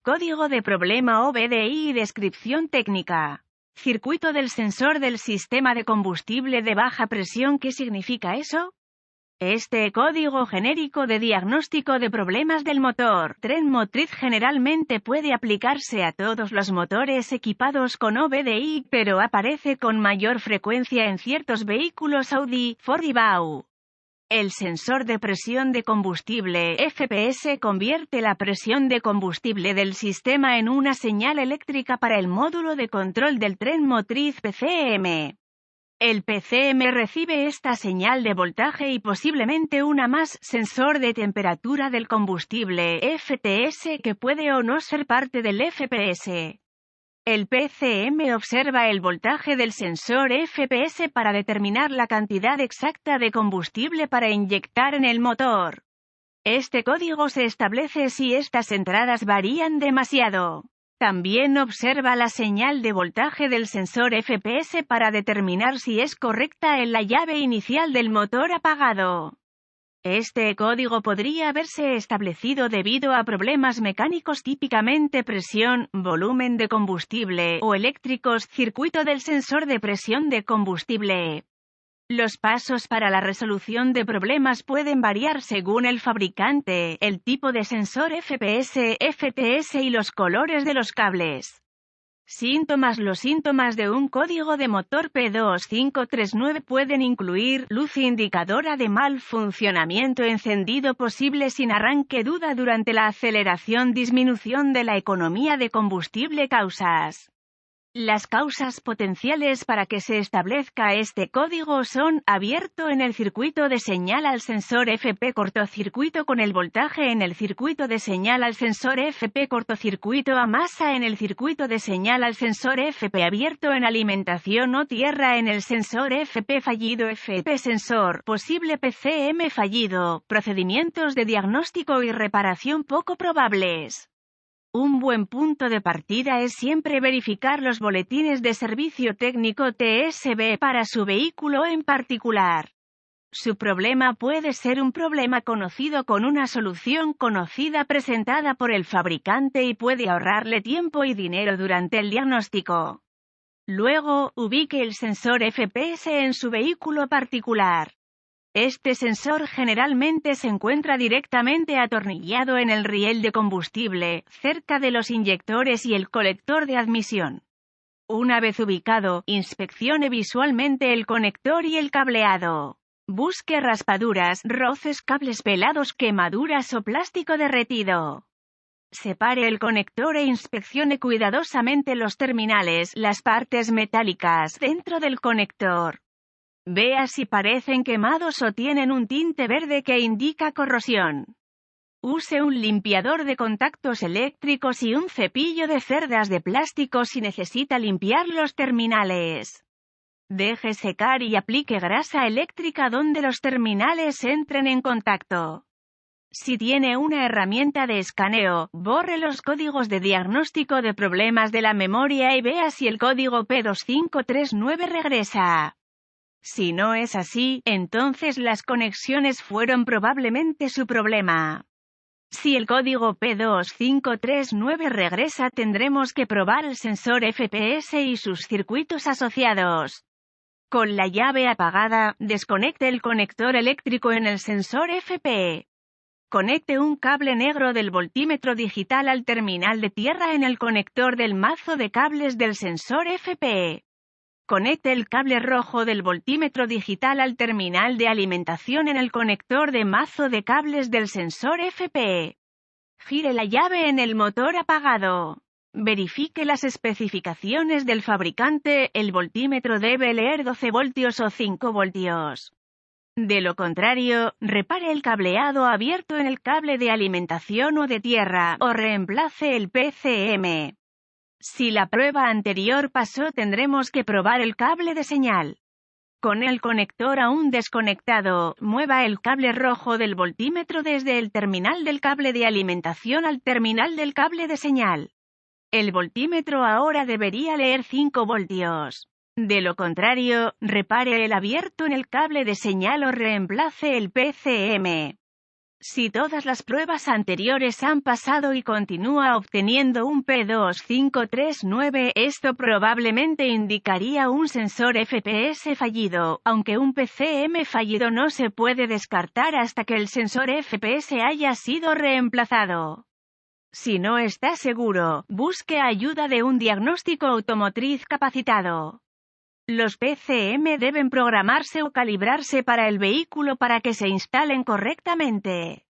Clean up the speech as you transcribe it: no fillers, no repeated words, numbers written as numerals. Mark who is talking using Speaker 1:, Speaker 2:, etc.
Speaker 1: Código de problema OBDI y descripción técnica. Circuito del sensor del sistema de combustible de baja presión. ¿Qué significa eso? Este código genérico de diagnóstico de problemas del motor tren motriz generalmente puede aplicarse a todos los motores equipados con OBDI, pero aparece con mayor frecuencia en ciertos vehículos Audi, Ford y Bau. El sensor de presión de combustible FPS convierte la presión de combustible del sistema en una señal eléctrica para el módulo de control del tren motriz PCM. El PCM recibe esta señal de voltaje y posiblemente una más sensor de temperatura del combustible FTS que puede o no ser parte del FPS. El PCM observa el voltaje del sensor FPS para determinar la cantidad exacta de combustible para inyectar en el motor. Este código se establece si estas entradas varían demasiado. También observa la señal de voltaje del sensor FPS para determinar si es correcta en la llave inicial del motor apagado. Este código podría haberse establecido debido a problemas mecánicos, típicamente presión, volumen de combustible, o eléctricos, circuito del sensor de presión de combustible. Los pasos para la resolución de problemas pueden variar según el fabricante, el tipo de sensor FPS, FTS y los colores de los cables. Síntomas. Los síntomas de un código de motor P2539 pueden incluir luz indicadora de mal funcionamiento encendido posible sin arranque, duda durante la aceleración, disminución de la economía de combustible. Causas. Las causas potenciales para que se establezca este código son: abierto en el circuito de señal al sensor FP, cortocircuito con el voltaje en el circuito de señal al sensor FP, cortocircuito a masa en el circuito de señal al sensor FP, abierto en alimentación o tierra en el sensor FP, fallido FP sensor, posible PCM fallido, procedimientos de diagnóstico y reparación poco probables. Un buen punto de partida es siempre verificar los boletines de servicio técnico TSB para su vehículo en particular. Su problema puede ser un problema conocido con una solución conocida presentada por el fabricante y puede ahorrarle tiempo y dinero durante el diagnóstico. Luego, ubique el sensor FPS en su vehículo particular. Este sensor generalmente se encuentra directamente atornillado en el riel de combustible, cerca de los inyectores y el colector de admisión. Una vez ubicado, inspeccione visualmente el conector y el cableado. Busque raspaduras, roces, cables pelados, quemaduras o plástico derretido. Separe el conector e inspeccione cuidadosamente los terminales, las partes metálicas dentro del conector. Vea si parecen quemados o tienen un tinte verde que indica corrosión. Use un limpiador de contactos eléctricos y un cepillo de cerdas de plástico si necesita limpiar los terminales. Deje secar y aplique grasa eléctrica donde los terminales entren en contacto. Si tiene una herramienta de escaneo, borre los códigos de diagnóstico de problemas de la memoria y vea si el código P2539 regresa. Si no es así, entonces las conexiones fueron probablemente su problema. Si el código P2539 regresa, tendremos que probar el sensor FPS y sus circuitos asociados. Con la llave apagada, desconecte el conector eléctrico en el sensor FP. Conecte un cable negro del voltímetro digital al terminal de tierra en el conector del mazo de cables del sensor FP. Conecte el cable rojo del voltímetro digital al terminal de alimentación en el conector de mazo de cables del sensor FP. Gire la llave en el motor apagado. Verifique las especificaciones del fabricante, el voltímetro debe leer 12 voltios o 5 voltios. De lo contrario, repare el cableado abierto en el cable de alimentación o de tierra, o reemplace el PCM. Si la prueba anterior pasó, tendremos que probar el cable de señal. Con el conector aún desconectado, mueva el cable rojo del voltímetro desde el terminal del cable de alimentación al terminal del cable de señal. El voltímetro ahora debería leer 5 voltios. De lo contrario, repare el abierto en el cable de señal o reemplace el PCM. Si todas las pruebas anteriores han pasado y continúa obteniendo un P2539, esto probablemente indicaría un sensor FPS fallido, aunque un PCM fallido no se puede descartar hasta que el sensor FPS haya sido reemplazado. Si no está seguro, busque ayuda de un diagnóstico automotriz capacitado. Los PCM deben programarse o calibrarse para el vehículo para que se instalen correctamente.